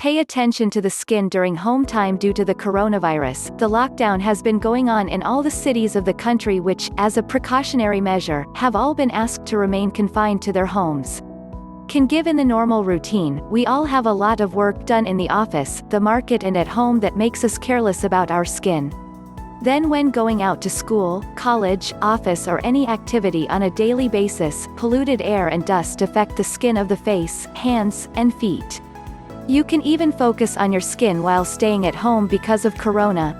Pay attention to the skin during home time due to the coronavirus. The lockdown has been going on in all the cities of the country which, as a precautionary measure, have all been asked to remain confined to their homes. Can give in the normal routine, we all have a lot of work done in the office, the market and at home that makes us careless about our skin. Then when going out to school, college, office or any activity on a daily basis, polluted air and dust affect the skin of the face, hands, and feet. You can even focus on your skin while staying at home because of corona.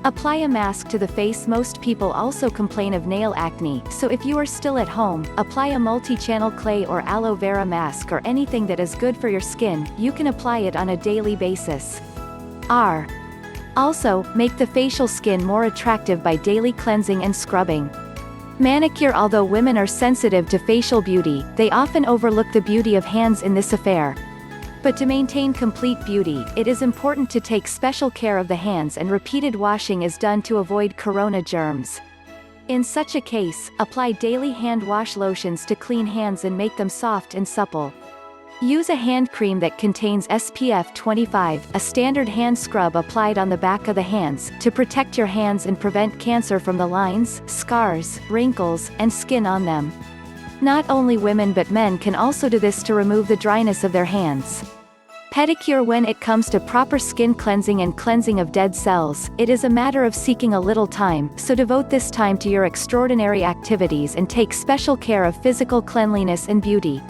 Apply a mask to the face. Most people also complain of nail acne, so if you are still at home, apply a multi-channel clay or aloe vera mask or anything that is good for your skin. You can apply it on a daily basis. Also, make the facial skin more attractive by daily cleansing and scrubbing. Manicure. Although women are sensitive to facial beauty, they often overlook the beauty of hands in this affair. But to maintain complete beauty, it is important to take special care of the hands, and repeated washing is done to avoid corona germs. In such a case, apply daily hand wash lotions to clean hands and make them soft and supple. Use a hand cream that contains SPF 25, a standard hand scrub applied on the back of the hands, to protect your hands and prevent cancer from the lines, scars, wrinkles, and skin on them. Not only women but men can also do this to remove the dryness of their hands. Pedicure. When it comes to proper skin cleansing and cleansing of dead cells, it is a matter of seeking a little time, so devote this time to your extraordinary activities and take special care of physical cleanliness and beauty.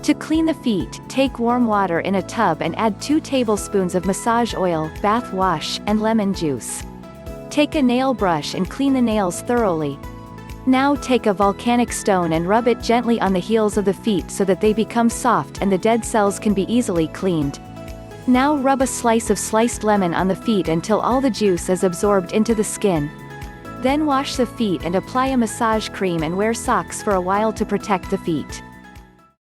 To clean the feet, take warm water in a tub and add 2 tablespoons of massage oil, bath wash, and lemon juice. Take a nail brush and clean the nails thoroughly. Now take a volcanic stone and rub it gently on the heels of the feet so that they become soft and the dead cells can be easily cleaned. Now rub a slice of sliced lemon on the feet until all the juice is absorbed into the skin. Then wash the feet and apply a massage cream and wear socks for a while to protect the feet.